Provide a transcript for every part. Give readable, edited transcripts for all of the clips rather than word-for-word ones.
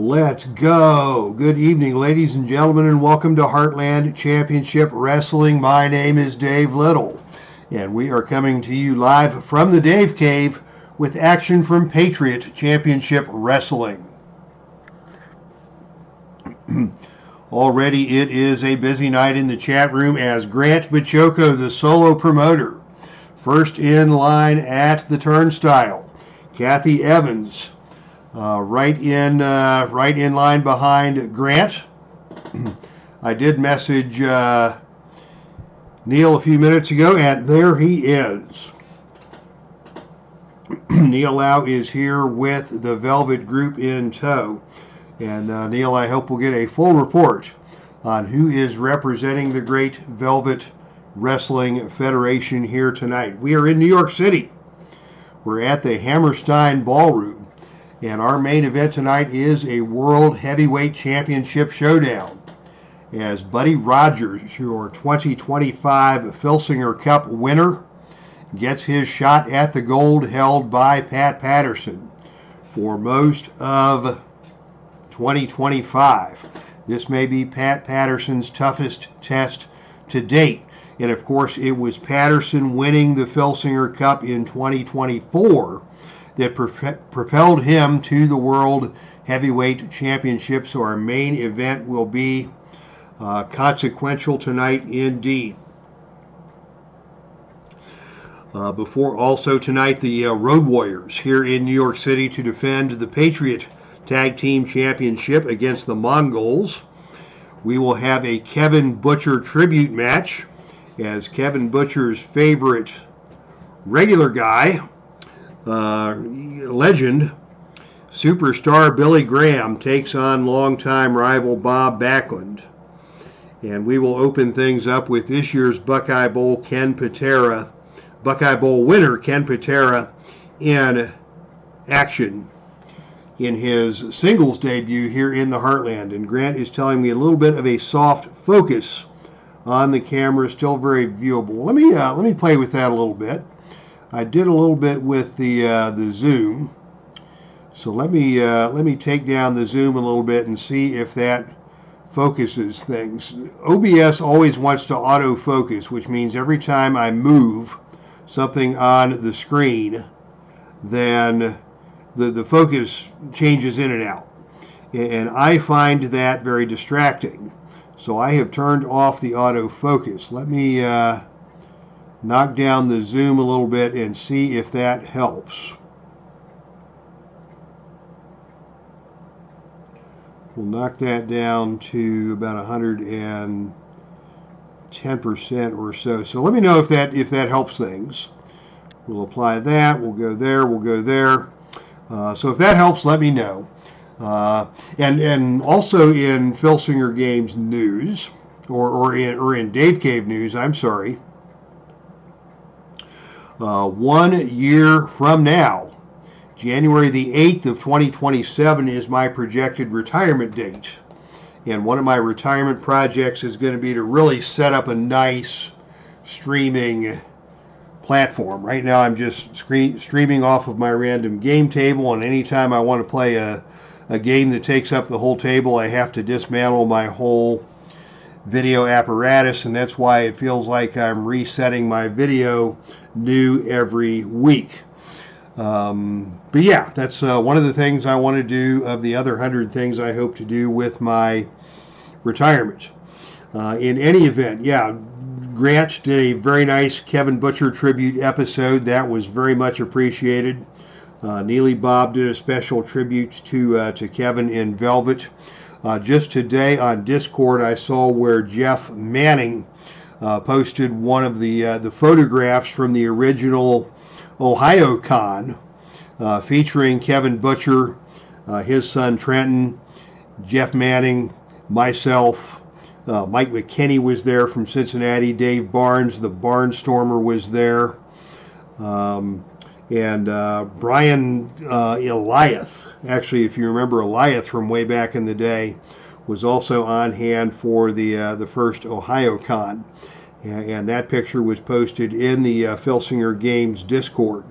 Let's go. Good evening, ladies and gentlemen, and welcome to Heartland Championship Wrestling. My name is Dave Little, and we are coming to you live from the Dave Cave with action from Patriot Championship Wrestling. Already it is a busy night in the chat room as Grant Bachoko, the solo promoter, first in line at the turnstile. Kathy Evans, right in line behind Grant. I did message Neil a few minutes ago, and there he is. Neil Lau is here with the Velvet Group in tow. And Neil, I hope we'll get a full report on who is representing the great Velvet Wrestling Federation here tonight. We are in New York City. We're at the Hammerstein Ballroom. And our main event tonight is a World Heavyweight Championship Showdown, as Buddy Rogers, your 2025 Filsinger Cup winner, gets his shot at the gold held by Pat Patterson for most of 2025. This may be Pat Patterson's toughest test to date. And of course, it was Patterson winning the Filsinger Cup in 2024 that propelled him to the World Heavyweight Championship. So our main event will be consequential tonight indeed. Before also tonight, the Road Warriors here in New York City to defend the Patriot Tag Team Championship against the Mongols. We will have a Kevin Butcher tribute match as Kevin Butcher's favorite regular guy, legend, superstar Billy Graham, takes on longtime rival Bob Backlund. And we will open things up with this year's Buckeye Bowl winner Ken Patera in action in his singles debut here in the Heartland. And Grant is telling me a little bit of a soft focus on the camera, still very viewable. Let me play with that a little bit. I did a little bit with the zoom, so let me take down the zoom a little bit and see if that focuses things. OBS always wants to autofocus, which means every time I move something on the screen, then the focus changes in and out, and I find that very distracting. So I have turned off the autofocus. Let me knock down the zoom a little bit and see if that helps. We'll knock that down to about 110% or so. So let me know if that helps things. We'll apply that. We'll go there. We'll go there. So if that helps, let me know. And also in Filsinger Games news, or in Dave Cave news, I'm sorry. 1 year from now, January the 8th of 2027 is my projected retirement date. And one of my retirement projects is going to be to really set up a nice streaming platform. Right now I'm just streaming off of my random game table, and anytime I want to play a game that takes up the whole table, I have to dismantle my whole video apparatus, and that's why it feels like I'm resetting my video new every week. But yeah, that's one of the things I want to do of the other 100 things I hope to do with my retirement. In any event, yeah, Grant did a very nice Kevin Butcher tribute episode. That was very much appreciated. Neely Bob did a special tribute to Kevin in Velvet. Just today on Discord, I saw where Jeff Manning posted one of the photographs from the original Ohio Con, featuring Kevin Butcher, his son Trenton, Jeff Manning, myself. Mike McKinney was there from Cincinnati. Dave Barnes, the Barnstormer, was there. And Brian Eliath, actually, if you remember Eliath from way back in the day, was also on hand for the first Ohio Con. And that picture was posted in the Filsinger Games Discord.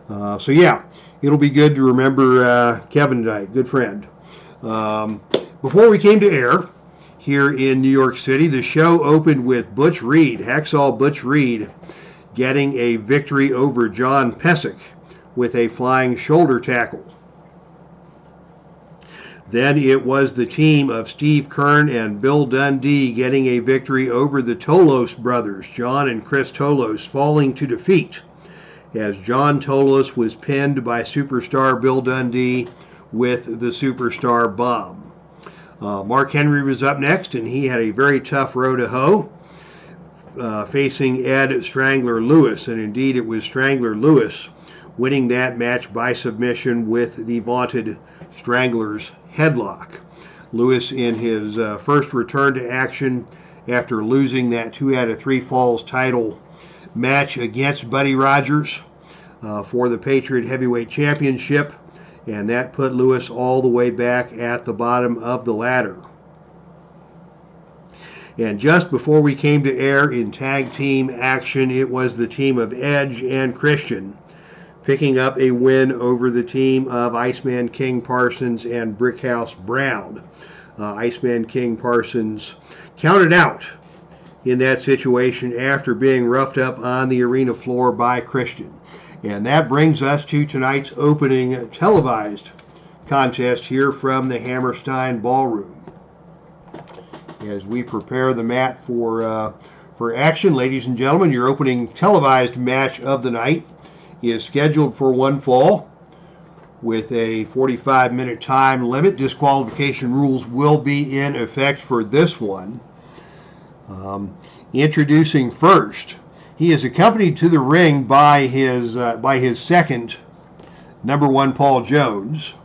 So yeah, it'll be good to remember Kevin tonight, good friend. Before we came to air here in New York City, the show opened with Butch Reed, Hacksaw Butch Reed, getting a victory over John Pesek with a flying shoulder tackle. Then it was the team of Steve Kern and Bill Dundee getting a victory over the Tolos brothers, John and Chris Tolos, falling to defeat as John Tolos was pinned by superstar Bill Dundee with the superstar bomb. Mark Henry was up next, and he had a very tough row to hoe, facing Ed Strangler Lewis, and indeed it was Strangler Lewis winning that match by submission with the vaunted Strangler's headlock. Lewis, in his first return to action after losing that 2 out of 3 falls title match against Buddy Rogers for the Patriot Heavyweight Championship, and that put Lewis all the way back at the bottom of the ladder. And just before we came to air in tag team action, it was the team of Edge and Christian picking up a win over the team of Iceman King Parsons and Brickhouse Brown. Iceman King Parsons counted out in that situation after being roughed up on the arena floor by Christian. And that brings us to tonight's opening televised contest here from the Hammerstein Ballroom. As we prepare the mat for action, ladies and gentlemen, your opening televised match of the night is scheduled for one fall with a 45-minute time limit. Disqualification rules will be in effect for this one. Introducing first, he is accompanied to the ring by his second, number 1 Paul Jones.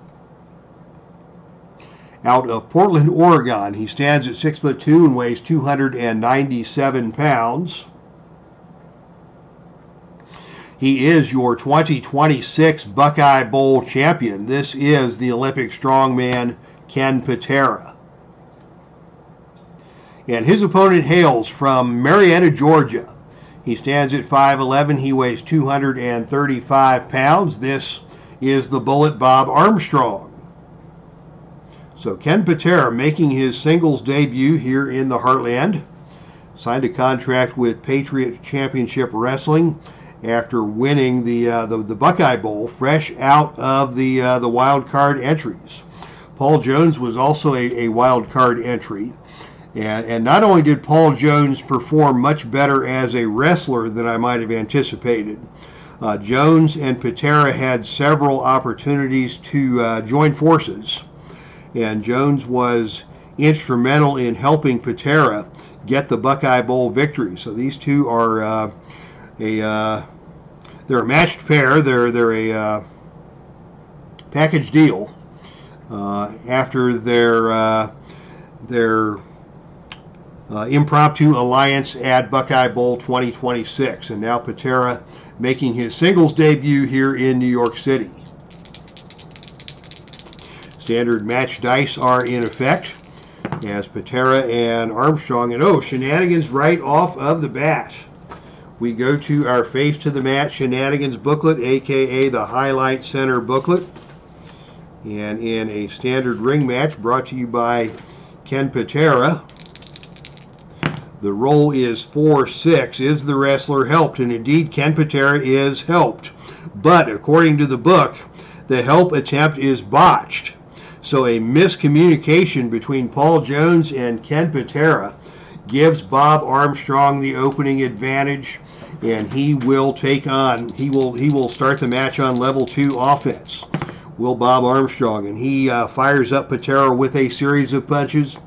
Out of Portland, Oregon, he stands at 6'2" and weighs 297 pounds. He is your 2026 Buckeye Bowl champion. This is the Olympic strongman Ken Patera. And his opponent hails from Marietta, Georgia. He stands at 5'11". He weighs 235 pounds. This is the Bullet Bob Armstrong. So Ken Patera making his singles debut here in the Heartland. Signed a contract with Patriot Championship Wrestling after winning the Buckeye Bowl, fresh out of the wild card entries. Paul Jones was also a wild card entry. And not only did Paul Jones perform much better as a wrestler than I might have anticipated, Jones and Patera had several opportunities to join forces. And Jones was instrumental in helping Patera get the Buckeye Bowl victory. So these two are they're a matched pair. They're a package deal after their impromptu alliance at Buckeye Bowl 2026. And now Patera making his singles debut here in New York City. Standard match dice are in effect as Patera and Armstrong, and shenanigans right off of the bat. We go to our Face to the Mat Shenanigans booklet, aka the Highlight Center booklet. And in a standard ring match brought to you by Ken Patera, the roll is 4-6. Is the wrestler helped? And indeed, Ken Patera is helped. But according to the book, the help attempt is botched. So a miscommunication between Paul Jones and Ken Patera gives Bob Armstrong the opening advantage, and he will start the match on level 2 offense. Will Bob Armstrong, and he fires up Patera with a series of punches,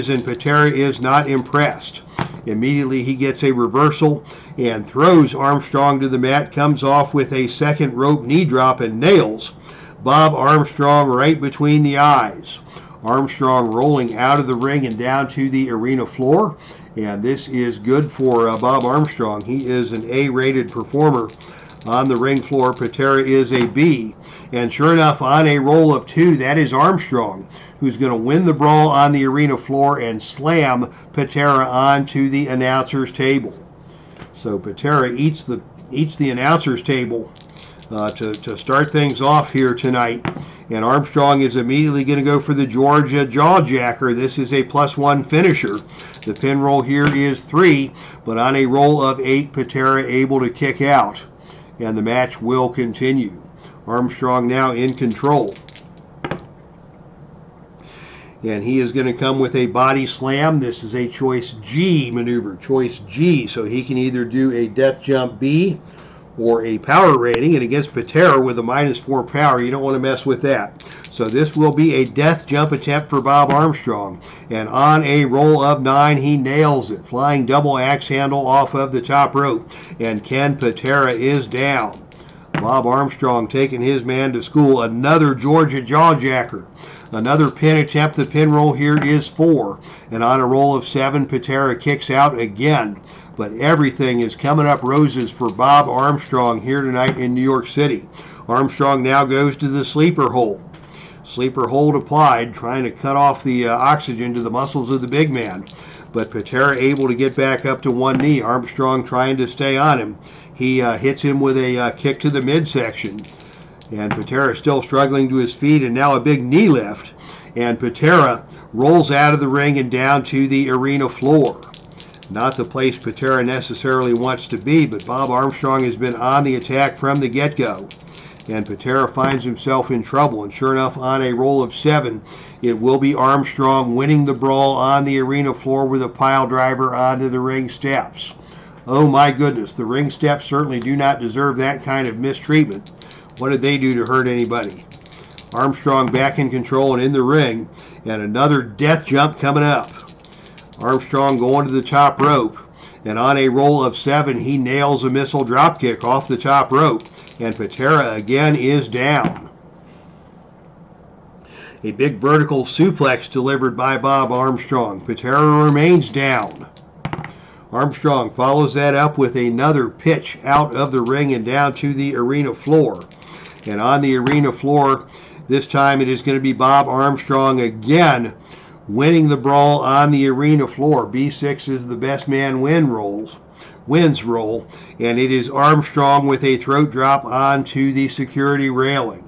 and Patera is not impressed. Immediately he gets a reversal and throws Armstrong to the mat, comes off with a second rope knee drop and nails Bob Armstrong right between the eyes. Armstrong rolling out of the ring and down to the arena floor. And this is good for Bob Armstrong. He is an A-rated performer on the ring floor. Patera is a B. And sure enough, on a roll of 2, that is Armstrong, who's going to win the brawl on the arena floor and slam Patera onto the announcer's table. So Patera eats the announcer's table to start things off here tonight. And Armstrong is immediately going to go for the Georgia Jawjacker. This is a +1 finisher. The pin roll here is 3, but on a roll of 8, Patera able to kick out. And the match will continue. Armstrong now in control. And he is going to come with a body slam. This is a choice G maneuver, choice G. So he can either do a death jump B or a power rating. And against Patera with a -4 power, you don't want to mess with that. So this will be a death jump attempt for Bob Armstrong. And on a roll of 9, he nails it. Flying double axe handle off of the top rope. And Ken Patera is down. Bob Armstrong taking his man to school. Another Georgia Jawjacker. Another pin attempt. The pin roll here is 4. And on a roll of 7, Patera kicks out again. But everything is coming up roses for Bob Armstrong here tonight in New York City. Armstrong now goes to the sleeper hold. Sleeper hold applied, trying to cut off the oxygen to the muscles of the big man. But Patera able to get back up to one knee. Armstrong trying to stay on him. He hits him with a kick to the midsection. And Patera still struggling to his feet, and now a big knee lift. And Patera rolls out of the ring and down to the arena floor. Not the place Patera necessarily wants to be, but Bob Armstrong has been on the attack from the get-go. And Patera finds himself in trouble, and sure enough, on a roll of 7, it will be Armstrong winning the brawl on the arena floor with a pile driver onto the ring steps. Oh my goodness, the ring steps certainly do not deserve that kind of mistreatment. What did they do to hurt anybody? Armstrong back in control and in the ring, and another death jump coming up. Armstrong going to the top rope, and on a roll of 7, he nails a missile dropkick off the top rope, and Patera again is down. A big vertical suplex delivered by Bob Armstrong. Patera remains down. Armstrong follows that up with another pitch out of the ring and down to the arena floor. And on the arena floor, this time it is going to be Bob Armstrong again winning the brawl on the arena floor. B6 is the best man wins roll, and it is Armstrong with a throat drop onto the security railing.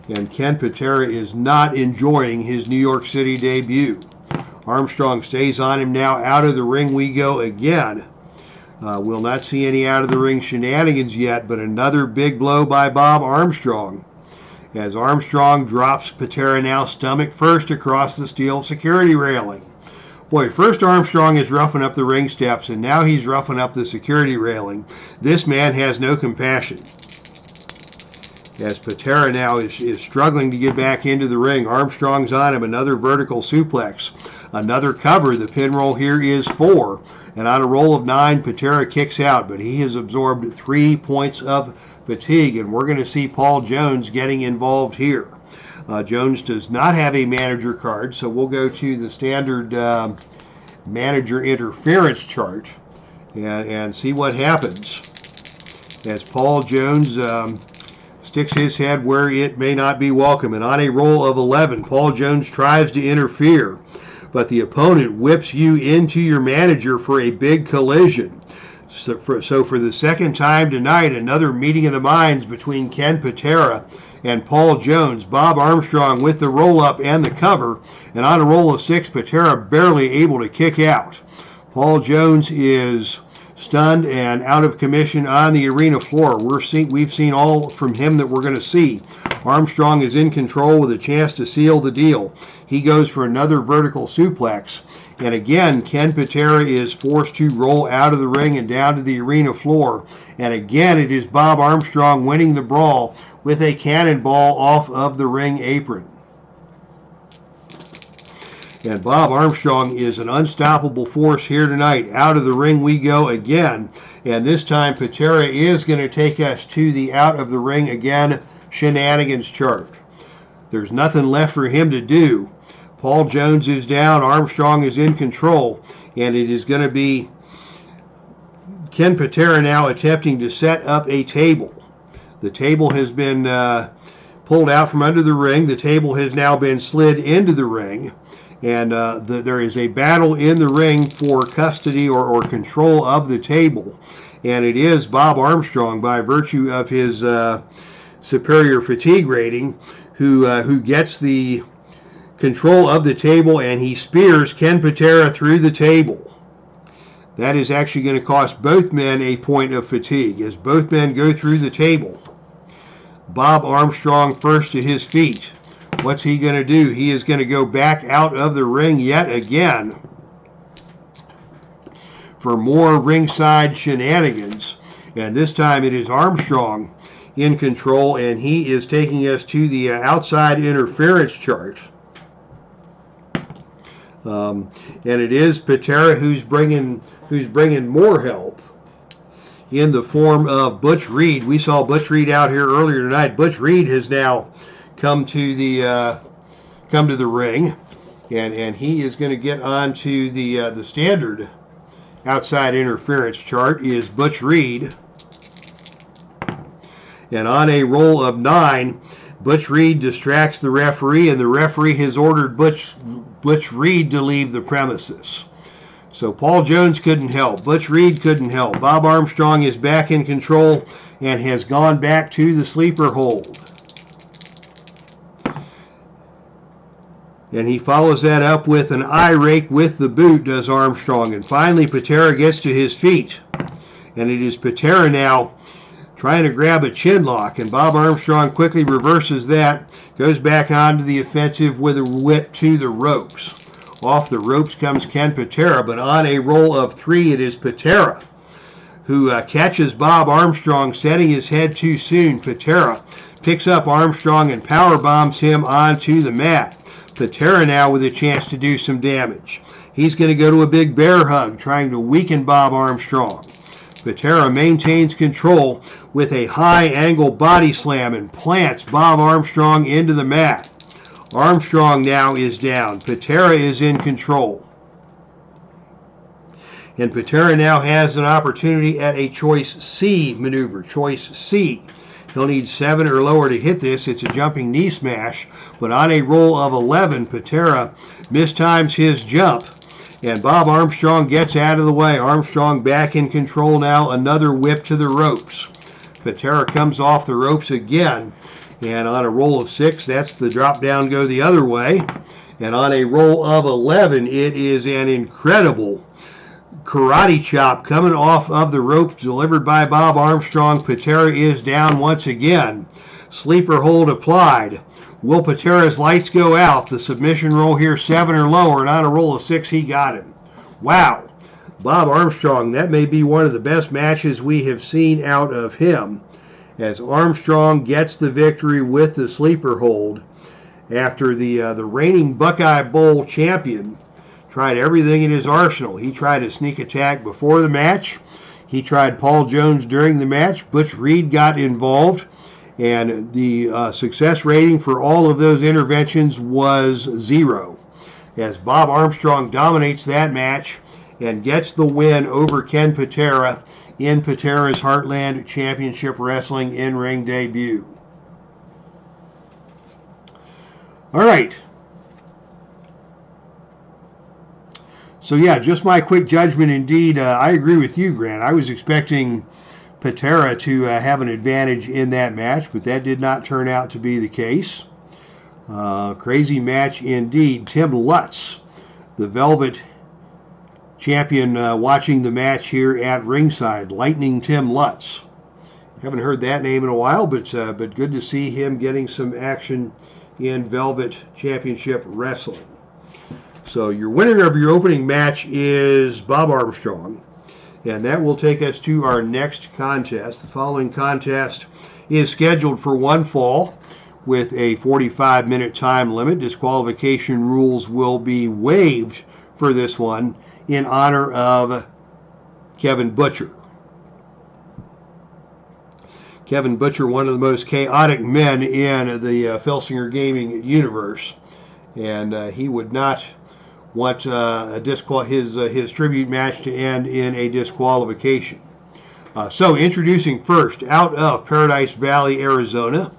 And Ken Patera is not enjoying his New York City debut. Armstrong stays on him now. Out of the ring we go again. We'll not see any out of the ring shenanigans yet, but another big blow by Bob Armstrong. As Armstrong drops Patera now stomach first across the steel security railing. Boy, first Armstrong is roughing up the ring steps, and now he's roughing up the security railing. This man has no compassion. As Patera now is struggling to get back into the ring. Armstrong's on him. Another vertical suplex. Another cover. The pin roll here is 4. And on a roll of 9, Patera kicks out, but he has absorbed 3 points of fatigue, and we're going to see Paul Jones getting involved here. Jones does not have a manager card, so we'll go to the standard manager interference chart and see what happens. As Paul Jones sticks his head where it may not be welcome, and on a roll of 11, Paul Jones tries to interfere, but the opponent whips you into your manager for a big collision. So for the second time tonight, another meeting of the minds between Ken Patera and Paul Jones. Bob Armstrong with the roll-up and the cover, and on a roll of 6, Patera barely able to kick out. Paul Jones is stunned and out of commission on the arena floor. We've seen all from him that we're going to see. Armstrong is in control with a chance to seal the deal. He goes for another vertical suplex. And again, Ken Patera is forced to roll out of the ring and down to the arena floor. And again, it is Bob Armstrong winning the brawl with a cannonball off of the ring apron. And Bob Armstrong is an unstoppable force here tonight. Out of the ring we go again. And this time, Patera is going to take us to the out of the ring again shenanigans chart. There's nothing left for him to do. Paul Jones is down. Armstrong is in control. And it is going to be Ken Patera now attempting to set up a table. The table has been pulled out from under the ring. The table has now been slid into the ring. And there is a battle in the ring for custody or control of the table. And it is Bob Armstrong, by virtue of his superior fatigue rating, who gets the control of the table, and he spears Ken Patera through the table. That is actually going to cost both men a point of fatigue as both men go through the table. Bob Armstrong first to his feet. What's he going to do? He is going to go back out of the ring yet again for more ringside shenanigans. And this time it is Armstrong in control, and he is taking us to the outside interference chart. And it is Patera who's bringing more help in the form of Butch Reed. We saw Butch Reed out here earlier tonight. Butch Reed has now come to the ring, and he is going to get onto the standard outside interference chart. Is Butch Reed, and on a roll of 9, Butch Reed distracts the referee, and the referee has ordered Butch Reed to leave the premises. So Paul Jones couldn't help. Butch Reed couldn't help. Bob Armstrong is back in control and has gone back to the sleeper hold. And he follows that up with an eye rake with the boot, does Armstrong. And finally, Patera gets to his feet. And it is Patera now trying to grab a chin lock. And Bob Armstrong quickly reverses that, goes back onto the offensive with a whip to the ropes. Off the ropes comes Ken Patera, but on a roll of 3, it is Patera who catches Bob Armstrong setting his head too soon. Patera picks up Armstrong and power bombs him onto the mat. Patera now with a chance to do some damage. He's going to go to a big bear hug, trying to weaken Bob Armstrong. Patera maintains control with a high angle body slam and plants Bob Armstrong into the mat. Armstrong now is down. Patera is in control. And Patera now has an opportunity at a choice C maneuver. Choice C. He'll need 7 or lower to hit this. It's a jumping knee smash. But on a roll of 11, Patera mistimes his jump. And Bob Armstrong gets out of the way. Armstrong back in control now. Another whip to the ropes. Patera comes off the ropes again. And on a roll of 6, that's the drop down go the other way. And on a roll of 11, it is an incredible karate chop coming off of the ropes delivered by Bob Armstrong. Patera is down once again. Sleeper hold applied. Will Patera's lights go out? The submission roll here, 7 or lower, and on a roll of 6, he got him. Wow. Bob Armstrong, that may be one of the best matches we have seen out of him, as Armstrong gets the victory with the sleeper hold after the reigning Buckeye Bowl champion tried everything in his arsenal. He tried a sneak attack before the match. He tried Paul Jones during the match. Butch Reed got involved, and the success rating for all of those interventions was 0, as Bob Armstrong dominates that match and gets the win over Ken Patera in Patera's Heartland Championship Wrestling in-ring debut. All right. So yeah, just my quick judgment indeed. I agree with you, Grant. I was expecting Patera to have an advantage in that match, but that did not turn out to be the case. Crazy match indeed. Tim Lutz, the Velvet champion, watching the match here at ringside. Lightning Tim Lutz. Haven't heard that name in a while, but good to see him getting some action in Velvet Championship Wrestling. So your winner of your opening match is Bob Armstrong, and that will take us to our next contest. The following contest is scheduled for one fall with a 45-minute time limit. Disqualification rules will be waived for this one in honor of Kevin Butcher. Kevin Butcher, one of the most chaotic men in the Filsinger gaming universe, and he would not want his tribute match to end in a disqualification. So introducing first, out of Paradise Valley, Arizona,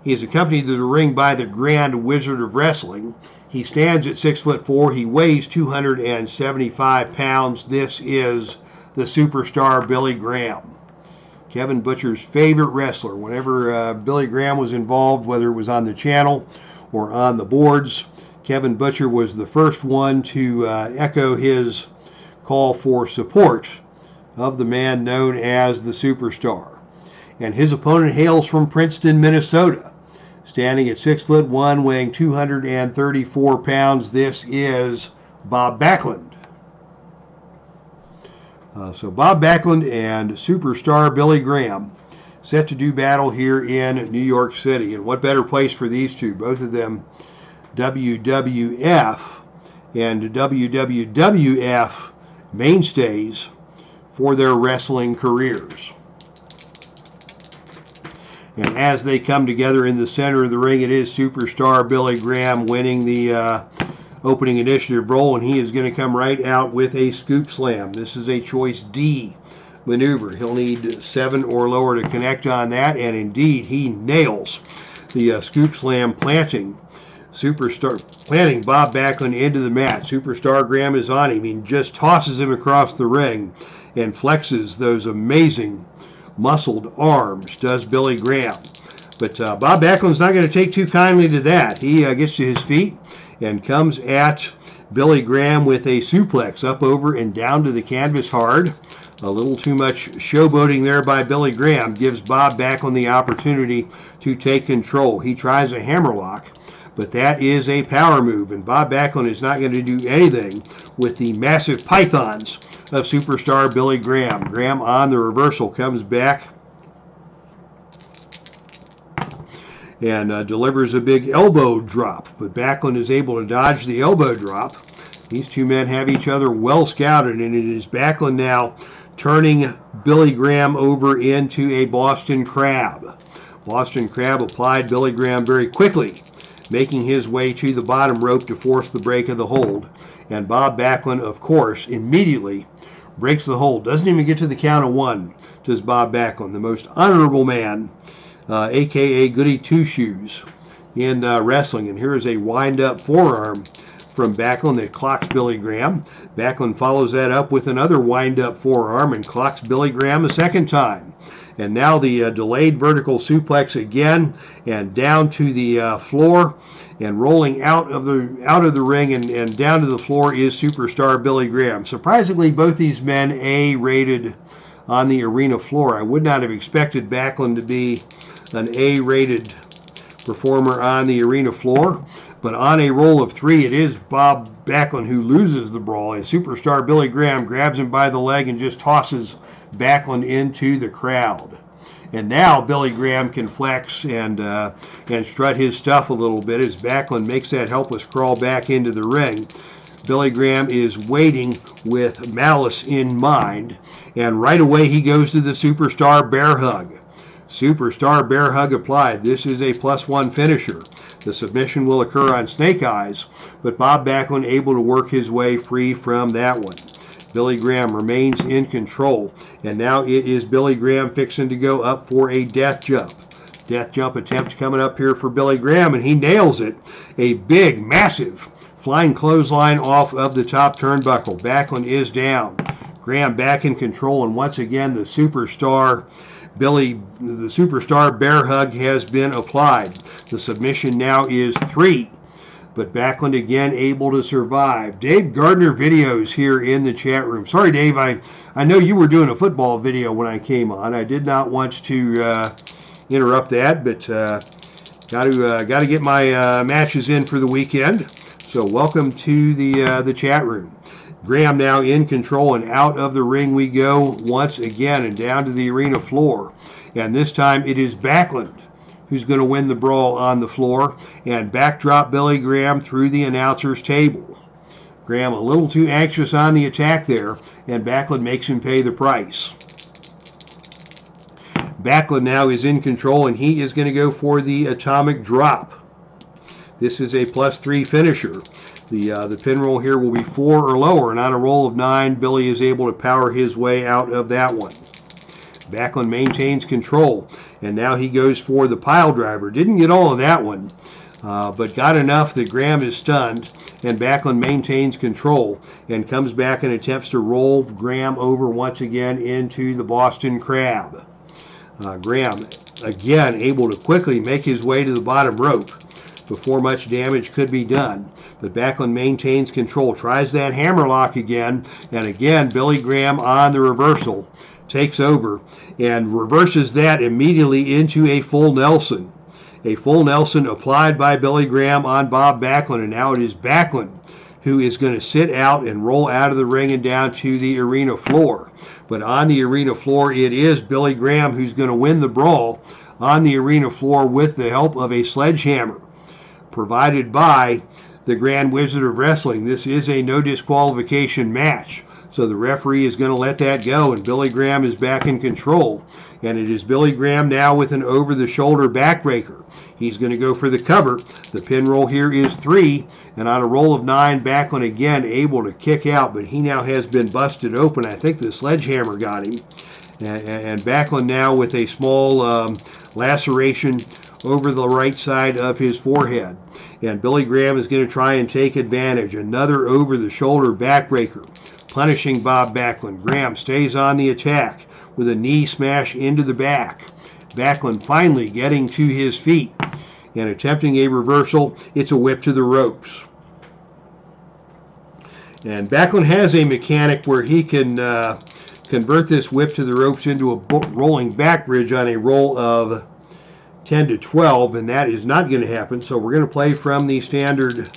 he is accompanied to the ring by the Grand Wizard of Wrestling. He stands at 6'4". He weighs 275 pounds. This is the superstar Billy Graham. Kevin Butcher's favorite wrestler. Whenever Billy Graham was involved, whether it was on the channel or on the boards, Kevin Butcher was the first one to echo his call for support of the man known as the Superstar. And his opponent hails from Princeton, Minnesota. Standing at 6'1", weighing 234 pounds, this is Bob Backlund. So Bob Backlund and Superstar Billy Graham set to do battle here in New York City. And what better place for these two? Both of them WWF and WWF mainstays for their wrestling careers. And as they come together in the center of the ring, it is Superstar Billy Graham winning the opening initiative role, and he is going to come right out with a scoop slam. This is a choice D maneuver. He'll need 7 or lower to connect on that, and indeed he nails the scoop slam, planting Bob Backlund into the mat. Superstar Graham is on him. He just tosses him across the ring and flexes those amazing muscled arms, does Billy Graham. But Bob Backlund's not going to take too kindly to that. He gets to his feet and comes at Billy Graham with a suplex up, over, and down to the canvas hard. A little too much showboating there by Billy Graham gives Bob Backlund the opportunity to take control. He tries a hammerlock, but that is a power move, and Bob Backlund is not going to do anything with the massive pythons of Superstar Billy Graham. Graham on the reversal comes back and delivers a big elbow drop, but Backlund is able to dodge the elbow drop. These two men have each other well scouted, and it is Backlund now turning Billy Graham over into a Boston Crab. Boston Crab applied Billy Graham very quickly, making his way to the bottom rope to force the break of the hold. And Bob Backlund, of course, immediately breaks the hold. Doesn't even get to the count of 1, does Bob Backlund, the most honorable man, a.k.a. Goody Two-Shoes, in wrestling. And here is a wind-up forearm from Backlund that clocks Billy Graham. Backlund follows that up with another wind-up forearm and clocks Billy Graham a second time. And now the delayed vertical suplex again, and down to the floor, and rolling out of the ring and down to the floor is Superstar Billy Graham. Surprisingly, both these men A-rated on the arena floor. I would not have expected Backlund to be an A-rated performer on the arena floor, but on a roll of 3, it is Bob Backlund who loses the brawl, as Superstar Billy Graham grabs him by the leg and just tosses Backlund into the crowd. And now Billy Graham can flex and strut his stuff a little bit as Backlund makes that helpless crawl back into the ring. Billy Graham is waiting with malice in mind, and right away he goes to the Superstar Bear Hug. Superstar Bear Hug applied. This is a +1 finisher. The submission will occur on Snake Eyes, but Bob Backlund able to work his way free from that one. Billy Graham remains in control, and now it is Billy Graham fixing to go up for a death jump. Death jump attempt coming up here for Billy Graham, and he nails it. A big, massive flying clothesline off of the top turnbuckle. Backlund is down. Graham back in control, and once again the Superstar Bear Hug has been applied. The submission now is 3. But Backlund again able to survive. Dave Gardner Videos here in the chat room. Sorry, Dave, I know you were doing a football video when I came on. I did not want to interrupt that, but got to get my matches in for the weekend. So welcome to the chat room. Graham now in control, and out of the ring we go once again and down to the arena floor. And this time it is Backlund who's going to win the brawl on the floor, and backdrop Billy Graham through the announcer's table. Graham a little too anxious on the attack there, and Backlund makes him pay the price. Backlund now is in control, and he is going to go for the atomic drop. This is a +3 finisher. The pin roll here will be 4 or lower, and on a roll of 9, Billy is able to power his way out of that one. Backlund maintains control, and now he goes for the pile driver. Didn't get all of that one, but got enough that Graham is stunned, and Backlund maintains control and comes back and attempts to roll Graham over once again into the Boston Crab. Graham, again, able to quickly make his way to the bottom rope before much damage could be done. But Backlund maintains control, tries that hammerlock again, and again, Billy Graham on the reversal takes over and reverses that immediately into a full Nelson. A full Nelson applied by Billy Graham on Bob Backlund, and now it is Backlund who is going to sit out and roll out of the ring and down to the arena floor. But on the arena floor, it is Billy Graham who's going to win the brawl on the arena floor with the help of a sledgehammer provided by the Grand Wizard of Wrestling. This is a no disqualification match, so the referee is going to let that go, and Billy Graham is back in control. And it is Billy Graham now with an over-the-shoulder backbreaker. He's going to go for the cover. The pin roll here is 3, and on a roll of 9, Backlund again able to kick out, but he now has been busted open. I think the sledgehammer got him. And Backlund now with a small laceration over the right side of his forehead. And Billy Graham is going to try and take advantage. Another over-the-shoulder backbreaker, punishing Bob Backlund. Graham stays on the attack with a knee smash into the back. Backlund finally getting to his feet and attempting a reversal. It's a whip to the ropes. And Backlund has a mechanic where he can convert this whip to the ropes into a rolling back bridge on a roll of 10 to 12, and that is not going to happen. So we're going to play from the standard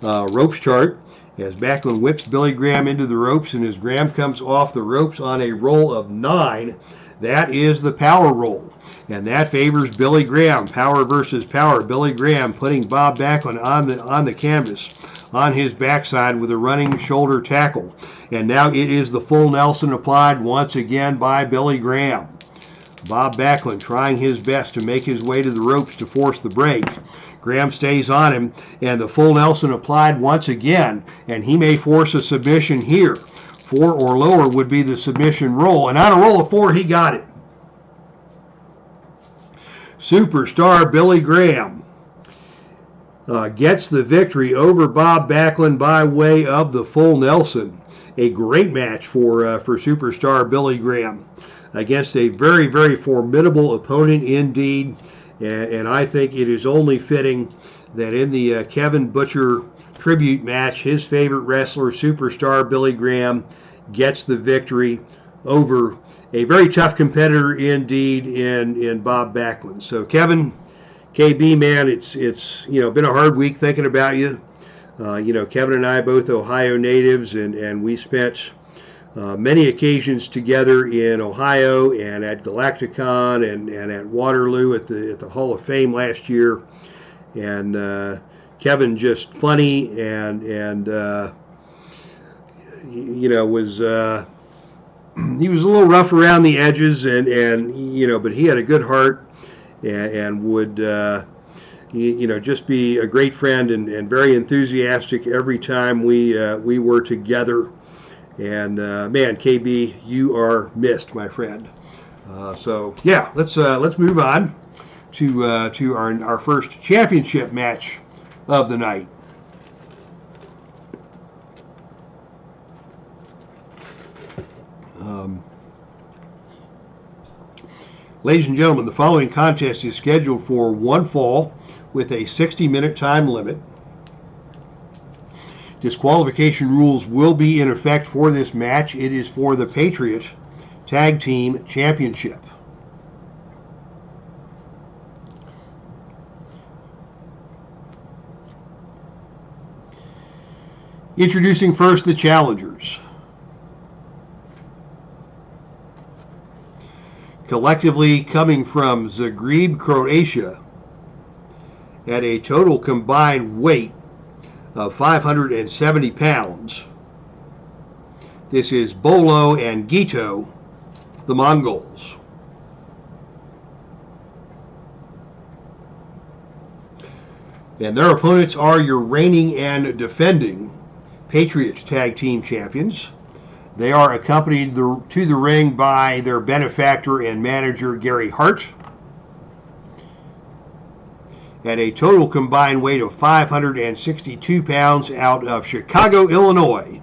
ropes chart as Backlund whips Billy Graham into the ropes, and as Graham comes off the ropes on a roll of 9, that is the power roll, and that favors Billy Graham. Power versus power. Billy Graham putting Bob Backlund on the canvas on his backside with a running shoulder tackle, and now it is the full Nelson applied once again by Billy Graham. Bob Backlund trying his best to make his way to the ropes to force the break. Graham stays on him, and the full Nelson applied once again, and he may force a submission here. 4 or lower would be the submission roll, and on a roll of 4, he got it. Superstar Billy Graham gets the victory over Bob Backlund by way of the full Nelson. A great match for Superstar Billy Graham against a very, very formidable opponent indeed. And I think it is only fitting that in the Kevin Butcher tribute match, his favorite wrestler, Superstar Billy Graham, gets the victory over a very tough competitor indeed in Bob Backlund. So Kevin, KB, man, it's been a hard week thinking about you. Kevin and I both Ohio natives, and we spent many occasions together in Ohio and at Galacticon and at Waterloo at the Hall of Fame last year. And Kevin just funny and was he was a little rough around the edges and but he had a good heart and would just be a great friend and very enthusiastic every time we were together. And man, KB, you are missed, my friend. So yeah, let's move on to our first championship match of the night. Ladies and gentlemen, the following contest is scheduled for one fall with a 60-minute time limit. Disqualification rules will be in effect for this match. It is for the Patriot Tag Team Championship. Introducing first the challengers. Collectively coming from Zagreb, Croatia, at a total combined weight of 570 pounds. This is Bolo and Gito, the Mongols. And their opponents are your reigning and defending Patriot Tag Team Champions. They are accompanied to the ring by their benefactor and manager, Gary Hart. At a total combined weight of 562 pounds out of Chicago, Illinois,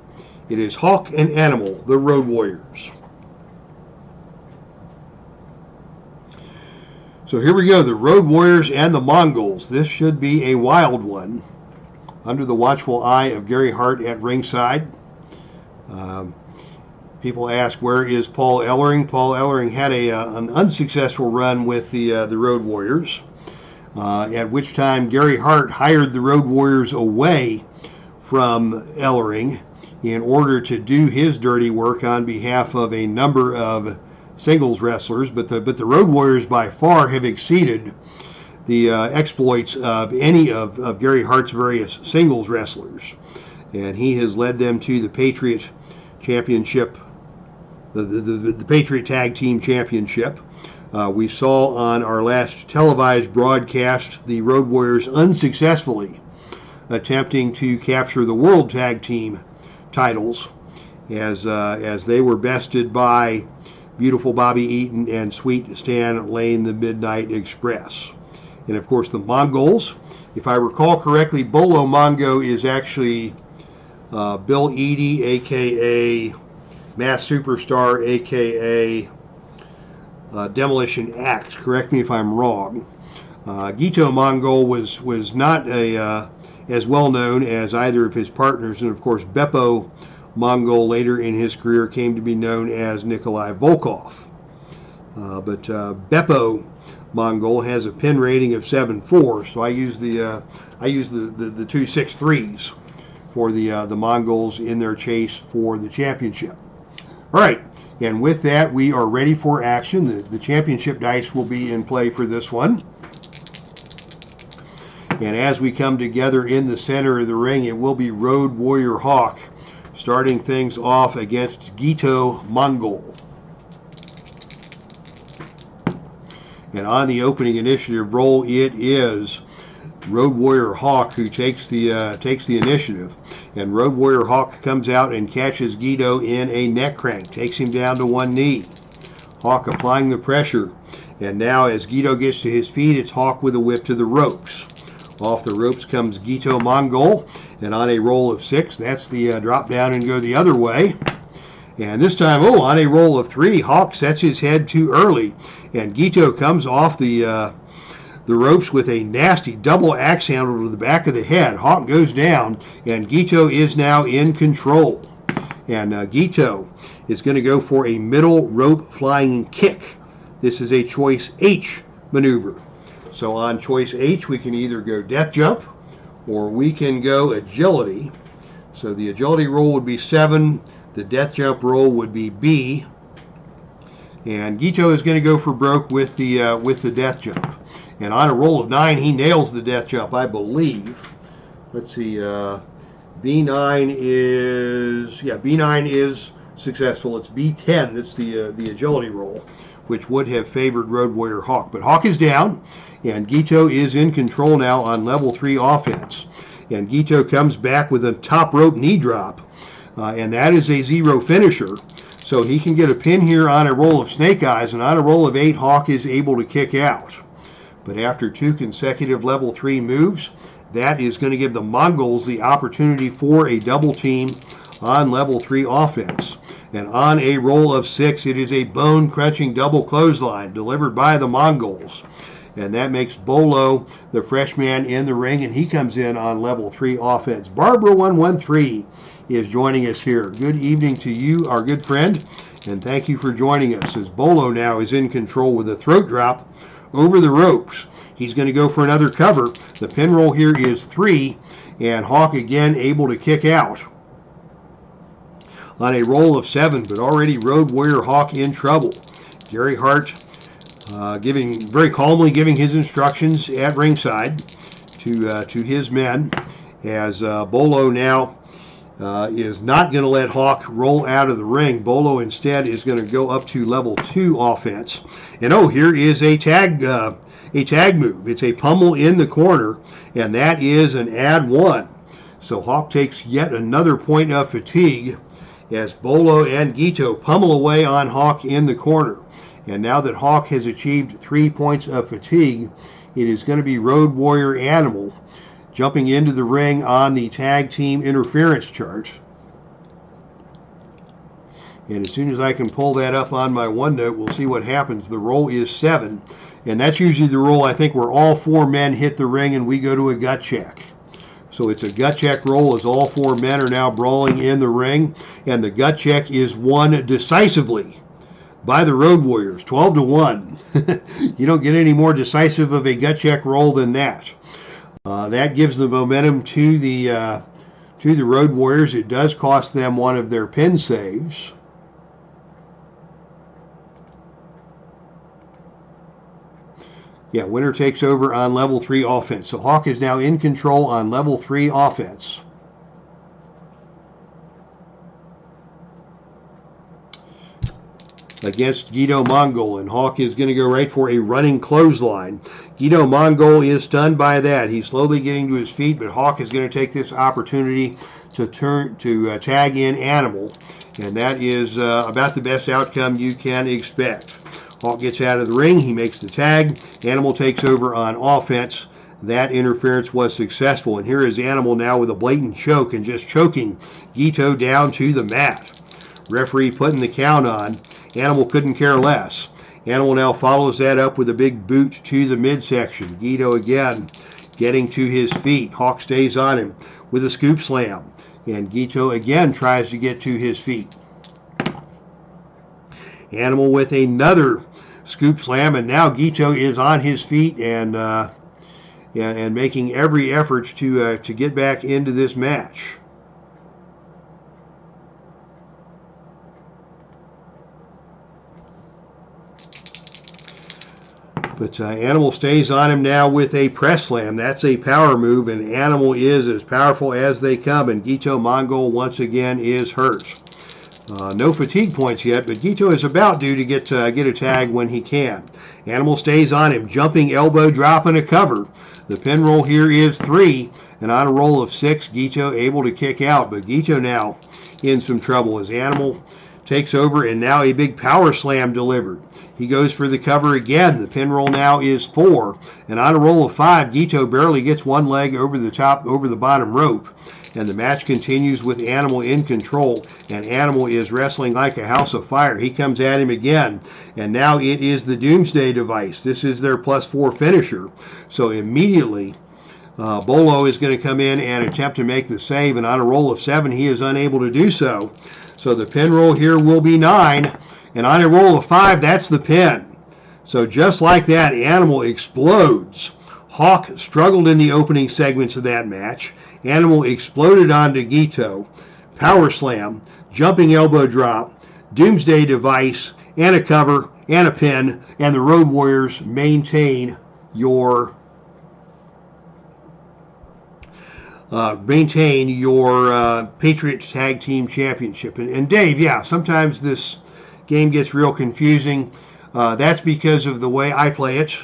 it is Hawk and Animal, the Road Warriors. So here we go, the Road Warriors and the Mongols. This should be a wild one. Under the watchful eye of Gary Hart at ringside. People ask, where is Paul Ellering? Paul Ellering had an unsuccessful run with the Road Warriors, at which time Gary Hart hired the Road Warriors away from Ellering in order to do his dirty work on behalf of a number of singles wrestlers. But the Road Warriors by far have exceeded the exploits of any of Gary Hart's various singles wrestlers, and he has led them to the Patriot Championship, the Patriot Tag Team Championship. We saw on our last televised broadcast the Road Warriors unsuccessfully attempting to capture the World Tag Team titles as they were bested by Beautiful Bobby Eaton and Sweet Stan Lane, the Midnight Express. And of course the Mongols, if I recall correctly, Bolo Mongo is actually Bill Eadie, aka Mass Superstar, aka Demolition Axe. Correct me if I'm wrong. Gito Mongol was not as well known as either of his partners, and of course Beppo Mongol later in his career came to be known as Nikolai Volkov. But Beppo Mongol has a pin rating of 7.4, so I use the 2.63s for the Mongols in their chase for the championship. All right, and with that, we are ready for action. The championship dice will be in play for this one. And as we come together in the center of the ring, it will be Road Warrior Hawk starting things off against Gito Mongol. And on the opening initiative roll, it is Road Warrior Hawk who takes the initiative. And Road Warrior Hawk comes out and catches Gito in a neck crank, takes him down to one knee. Hawk applying the pressure. And now as Gito gets to his feet, it's Hawk with a whip to the ropes. Off the ropes comes Gito Mongol, and on a roll of 6, that's the drop down and go the other way. And this time, on a roll of 3, Hawk sets his head too early, and Gito comes off the ropes with a nasty double axe handle to the back of the head. Hawk goes down, and Gito is now in control. And Gito is going to go for a middle rope flying kick. This is a choice H maneuver. So on choice H, we can either go death jump or we can go agility. So the agility roll would be 7. The death jump roll would be B. And Gito is going to go for broke with the death jump. And on a roll of 9, he nails the death jump, I believe. Let's see. B9 is successful. It's B10. That's the agility roll, which would have favored Road Warrior Hawk. But Hawk is down, and Gito is in control now on level 3 offense. And Gito comes back with a top rope knee drop, and that is a 0 finisher. So he can get a pin here on a roll of snake eyes, and on a roll of 8, Hawk is able to kick out. But after 2 consecutive level 3 moves, that is going to give the Mongols the opportunity for a double team on level 3 offense. And on a roll of 6, it is a bone-crunching double clothesline delivered by the Mongols. And that makes Bolo the fresh man in the ring, and he comes in on level 3 offense. Barbara113 is joining us here. Good evening to you, our good friend, and thank you for joining us as Bolo now is in control with a throat drop over the ropes. He's going to go for another cover. The pin roll here is 3, and Hawk again able to kick out on a roll of 7, but already Road Warrior Hawk in trouble. Gary Hart very calmly giving his instructions at ringside to his men, as Bolo now is not going to let Hawk roll out of the ring. Bolo instead is going to go up to level 2 offense. And here is a tag move. It's a pummel in the corner, and that is an add 1. So Hawk takes yet another point of fatigue as Bolo and Gito pummel away on Hawk in the corner. And now that Hawk has achieved 3 points of fatigue, it is going to be Road Warrior Animal jumping into the ring on the tag team interference chart. And as soon as I can pull that up on my OneNote, we'll see what happens. The roll is 7, And that's usually the rule, I think, where all 4 men hit the ring and we go to a gut check. So it's a gut check roll as all 4 men are now brawling in the ring. And the gut check is won decisively by the Road Warriors, 12-1. You don't get any more decisive of a gut check roll than that. That gives the momentum to the Road Warriors. It does cost them one of their pin saves. Yeah, winner takes over on level 3 offense. So Hawk is now in control on level 3 offense. Against Guido Mongol, and Hawk is going to go right for a running clothesline. Guido Mongol is stunned by that. He's slowly getting to his feet, but Hawk is going to take this opportunity to tag in Animal, and that is about the best outcome you can expect. Hawk gets out of the ring, he makes the tag, Animal takes over on offense. That interference was successful, and here is Animal now with a blatant choke and just choking Guido down to the mat. Referee putting the count on. Animal couldn't care less. Animal now follows that up with a big boot to the midsection. Guido again getting to his feet. Hawk stays on him with a scoop slam, and Guido again tries to get to his feet. Animal with another scoop slam, and now Guido is on his feet and making every effort to get back into this match. But Animal stays on him now with a press slam. That's a power move, and Animal is as powerful as they come, and Guido Mongol once again is hurt. No fatigue points yet, but Guido is about due to get a tag when he can. Animal stays on him, jumping elbow drop and a cover. The pin roll here is 3, and on a roll of 6, Guido able to kick out, but Guido now in some trouble as Animal takes over, and now a big power slam delivered. He goes for the cover again. The pin roll now is 4, and on a roll of 5, Guido barely gets one leg over the bottom rope. And the match continues with Animal in control, and Animal is wrestling like a house of fire. He comes at him again, and now it is the Doomsday device. This is their +4 finisher. So immediately, Bolo is going to come in and attempt to make the save, and on a roll of 7, he is unable to do so. So the pin roll here will be 9, and on a roll of 5, that's the pin. So just like that, Animal explodes. Hawk struggled in the opening segments of that match. Animal exploded onto Guido. Power slam, jumping elbow drop, Doomsday device, and a cover, and a pin, and the Road Warriors maintain your Patriot Tag Team Championship. And Dave, yeah, sometimes this game gets real confusing. That's because of the way I play it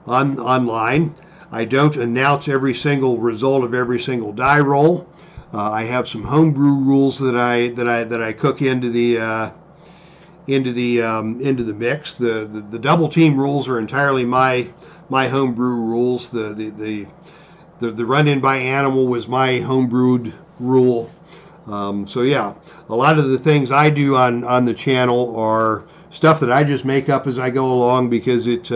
online. I don't announce every single result of every single die roll. I have some homebrew rules that I cook into the mix. The double team rules are entirely my homebrew rules. The run in by Animal was my homebrewed rule. So yeah, a lot of the things I do on the channel are stuff that I just make up as I go along because it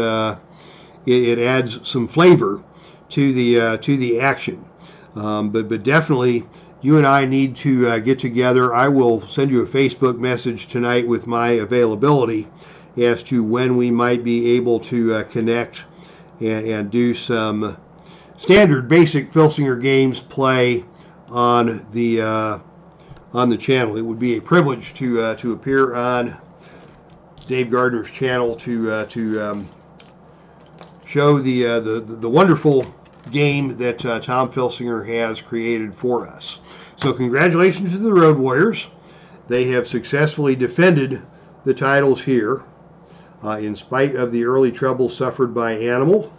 adds some flavor to the action. But definitely, you and I need to get together. I will send you a Facebook message tonight with my availability as to when we might be able to connect and do some standard basic Filsinger games play on the channel. It would be a privilege to appear on Dave Gardner's channel to show the wonderful game that Tom Filsinger has created for us. So congratulations to the Road Warriors. They have successfully defended the titles here in spite of the early trouble suffered by Animal.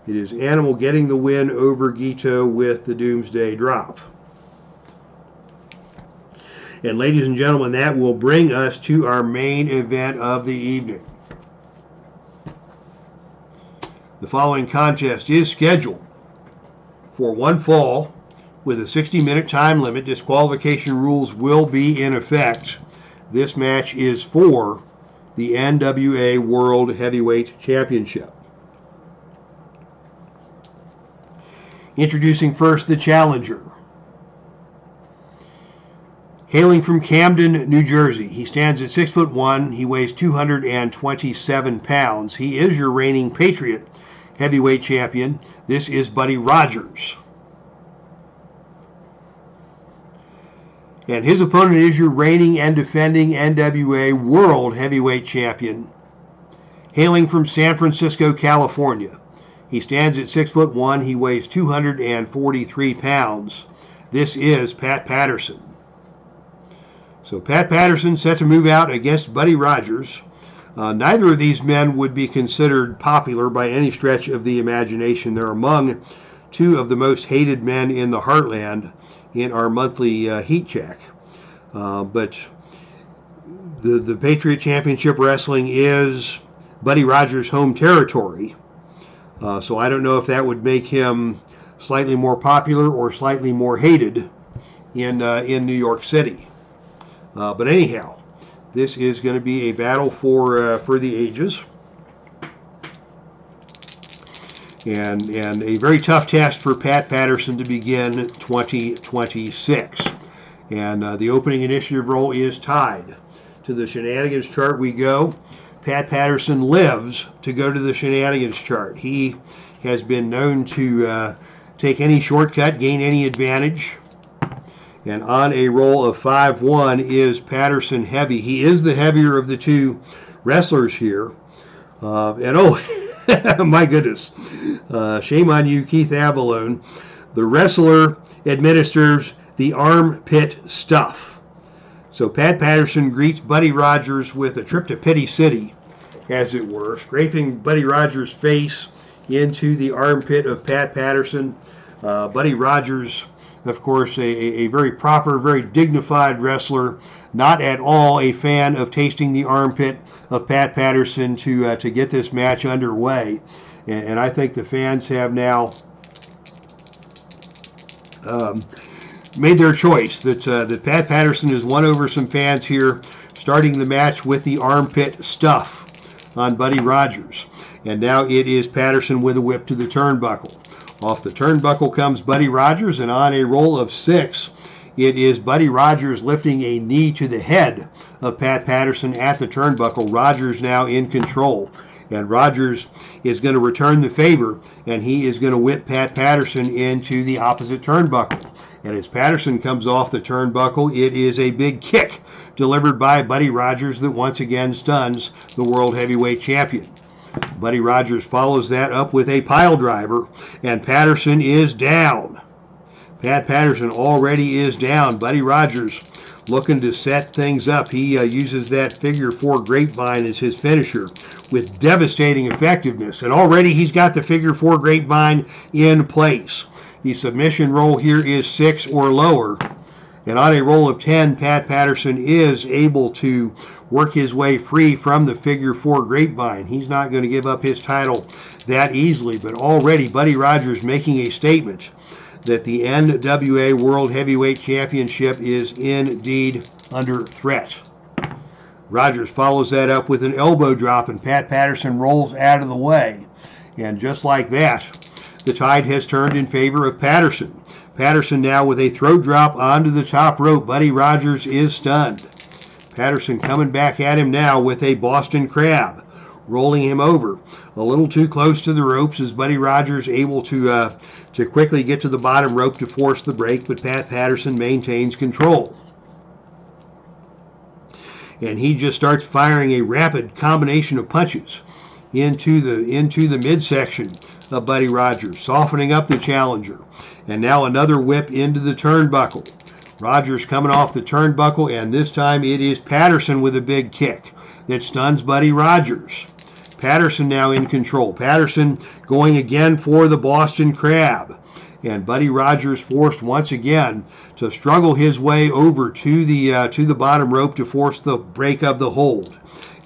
It is Animal getting the win over Guido with the Doomsday drop. And ladies and gentlemen, that will bring us to our main event of the evening. The following contest is scheduled for one fall with a 60-minute time limit. Disqualification rules will be in effect. This match is for the NWA World Heavyweight Championship. Introducing first the challenger. Hailing from Camden, New Jersey, he stands at 6'1". He weighs 227 pounds. He is your reigning Patriot Heavyweight Champion. This is Buddy Rogers. And his opponent is your reigning and defending NWA World Heavyweight Champion, hailing from San Francisco, California. He stands at 6'1". He weighs 243 pounds. This is Pat Patterson. So Pat Patterson set to move out against Buddy Rogers. Neither of these men would be considered popular by any stretch of the imagination. They're among two of the most hated men in the Heartland in our monthly heat check. But the Patriot Championship Wrestling is Buddy Rogers' home territory. So I don't know if that would make him slightly more popular or slightly more hated in New York City. But anyhow, this is going to be a battle for the ages, and a very tough test for Pat Patterson to begin 2026. And the opening initiative roll is tied. To the shenanigans chart we go. Pat Patterson lives to go to the shenanigans chart. He has been known to take any shortcut, gain any advantage. And on a roll of 5-1 is Patterson heavy. He is the heavier of the two wrestlers here. And oh, my goodness. Shame on you, Keith Avalone. The wrestler administers the armpit stuff. So Pat Patterson greets Buddy Rogers with a trip to Pity City, as it were, scraping Buddy Rogers' face into the armpit of Pat Patterson. Buddy Rogers, of course, a very proper, very dignified wrestler, not at all a fan of tasting the armpit of Pat Patterson to get this match underway. And I think the fans have now made their choice, that Pat Patterson has won over some fans here, starting the match with the armpit stuff on Buddy Rogers. And now it is Patterson with a whip to the turnbuckle. Off the turnbuckle comes Buddy Rogers, and on a roll of 6, it is Buddy Rogers lifting a knee to the head of Pat Patterson at the turnbuckle. Rogers now in control, and Rogers is going to return the favor, and he is going to whip Pat Patterson into the opposite turnbuckle. And as Patterson comes off the turnbuckle, it is a big kick delivered by Buddy Rogers that once again stuns the World Heavyweight Champion. Buddy Rogers follows that up with a pile driver, and Patterson is down. Pat Patterson already is down. Buddy Rogers looking to set things up. He uses that figure 4 grapevine as his finisher with devastating effectiveness, and already he's got the figure 4 grapevine in place. The submission roll here is 6 or lower, and on a roll of 10, Pat Patterson is able to work his way free from the figure 4 grapevine. He's not going to give up his title that easily, but already Buddy Rogers making a statement that the NWA World Heavyweight Championship is indeed under threat. Rogers follows that up with an elbow drop, and Pat Patterson rolls out of the way. And just like that, the tide has turned in favor of Patterson. Patterson now with a throat drop onto the top rope. Buddy Rogers is stunned. Patterson coming back at him now with a Boston Crab, rolling him over. A little too close to the ropes as Buddy Rogers able to quickly get to the bottom rope to force the break, but Pat Patterson maintains control. And he just starts firing a rapid combination of punches into the midsection of Buddy Rogers, softening up the challenger. And now another whip into the turnbuckle. Rogers coming off the turnbuckle, and this time it is Patterson with a big kick that stuns Buddy Rogers. Patterson now in control. Patterson going again for the Boston Crab. And Buddy Rogers forced once again to struggle his way over to the bottom rope to force the break of the hold.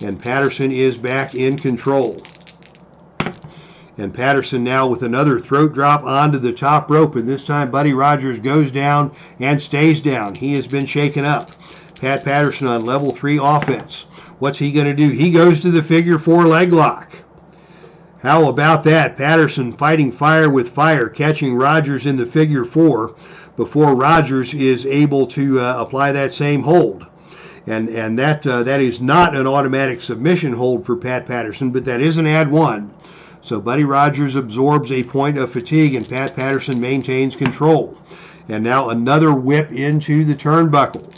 And Patterson is back in control. And Patterson now with another throat drop onto the top rope, and this time Buddy Rogers goes down and stays down. He has been shaken up. Pat Patterson on level 3 offense. What's he going to do? He goes to the figure 4 leg lock. How about that? Patterson fighting fire with fire, catching Rogers in the figure 4 before Rogers is able to apply that same hold. And that is not an automatic submission hold for Pat Patterson, but that is an add 1. So Buddy Rogers absorbs a point of fatigue, and Pat Patterson maintains control. And now another whip into the turnbuckle.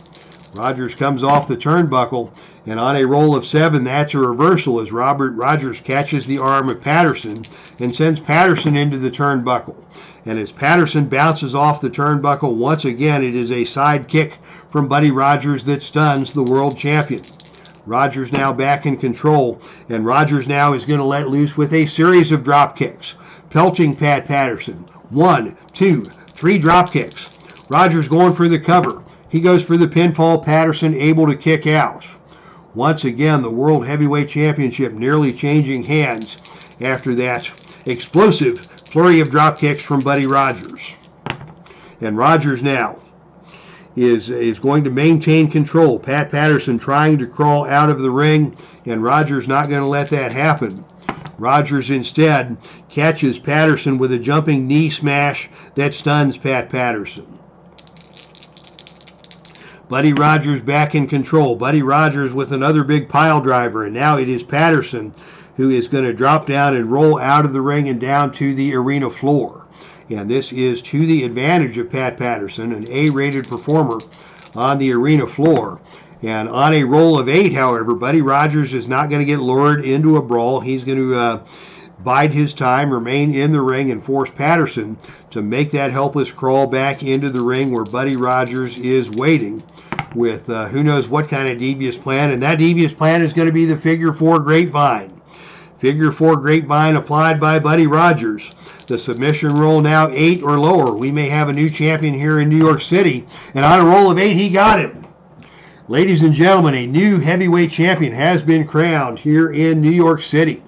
Rogers comes off the turnbuckle, and on a roll of 7, that's a reversal as Rogers catches the arm of Patterson and sends Patterson into the turnbuckle. And as Patterson bounces off the turnbuckle, once again, it is a side kick from Buddy Rogers that stuns the world champion. Rogers now back in control, and Rogers now is going to let loose with a series of drop kicks, pelting Pat Patterson. 1, 2, 3 drop kicks. Rogers going for the cover. He goes for the pinfall. Patterson able to kick out. Once again, the World Heavyweight Championship nearly changing hands after that explosive flurry of drop kicks from Buddy Rogers. And Rogers now is going to maintain control. Pat Patterson trying to crawl out of the ring, and Rogers not going to let that happen. Rogers instead catches Patterson with a jumping knee smash that stuns Pat Patterson. Buddy Rogers back in control. Buddy Rogers with another big pile driver, and now it is Patterson who is going to drop down and roll out of the ring and down to the arena floor. And this is to the advantage of Pat Patterson, an A-rated performer on the arena floor. And on a roll of 8, however, Buddy Rogers is not going to get lured into a brawl. He's going to bide his time, remain in the ring, and force Patterson to make that helpless crawl back into the ring where Buddy Rogers is waiting with who knows what kind of devious plan. And that devious plan is going to be the figure 4 grapevine. Figure 4 grapevine applied by Buddy Rogers. The submission roll now 8 or lower. We may have a new champion here in New York City. And on a roll of 8, he got him. Ladies and gentlemen, a new heavyweight champion has been crowned here in New York City.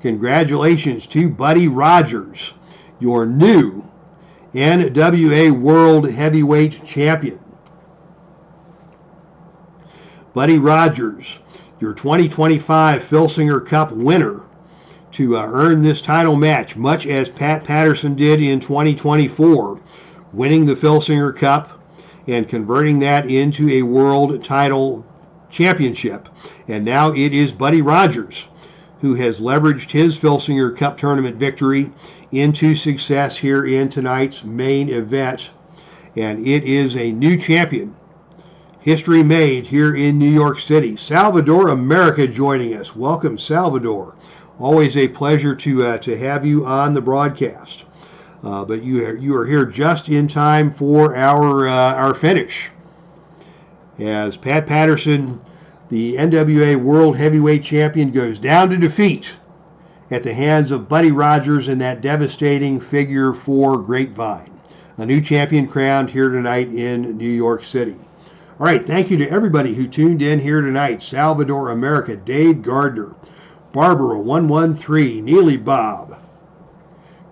Congratulations to Buddy Rogers, your new NWA World Heavyweight Champion. Buddy Rogers, your 2025 Filsinger Cup winner, to earn this title match, much as Pat Patterson did in 2024, winning the Filsinger Cup and converting that into a world title championship. And now it is Buddy Rogers who has leveraged his Filsinger Cup tournament victory into success here in tonight's main event. And it is a new champion. History made here in New York City. Salvador America joining us. Welcome, Salvador. Always a pleasure to have you on the broadcast. But you are here just in time for our finish. As Pat Patterson, the NWA World Heavyweight Champion, goes down to defeat at the hands of Buddy Rogers in that devastating figure 4 grapevine. A new champion crowned here tonight in New York City. All right, thank you to everybody who tuned in here tonight. Salvador America, Dave Gardner, Barbara 113, Neely Bob,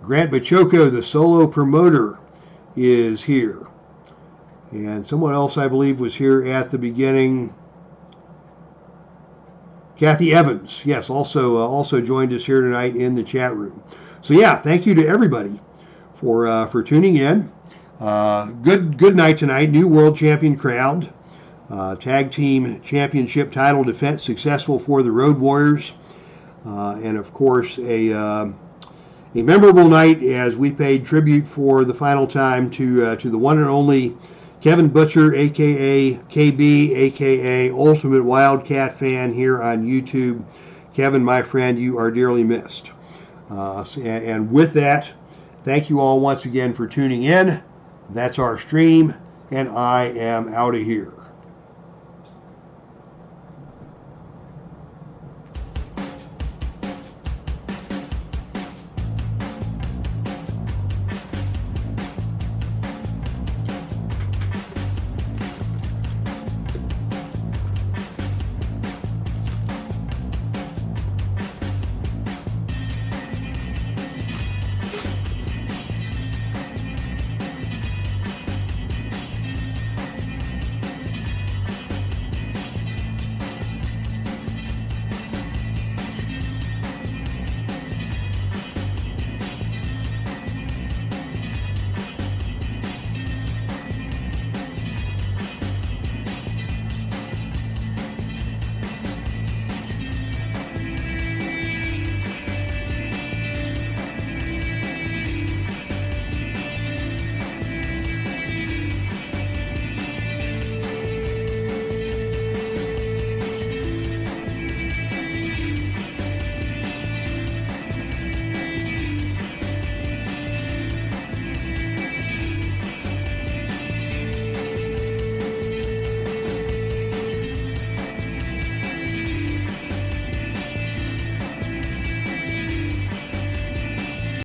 Grant Bachoco, the solo promoter, is here. And someone else, I believe, was here at the beginning. Kathy Evans, yes, also joined us here tonight in the chat room. So yeah, thank you to everybody for tuning in. Good night tonight. New world champion crowned. Tag team championship title defense successful for the Road Warriors. And of course a memorable night as we paid tribute for the final time to the one and only Kevin Butcher, aka KB, aka Ultimate Wildcat Fan here on YouTube. Kevin, my friend, you are dearly missed. And with that, thank you all once again for tuning in. That's our stream, and I am out of here.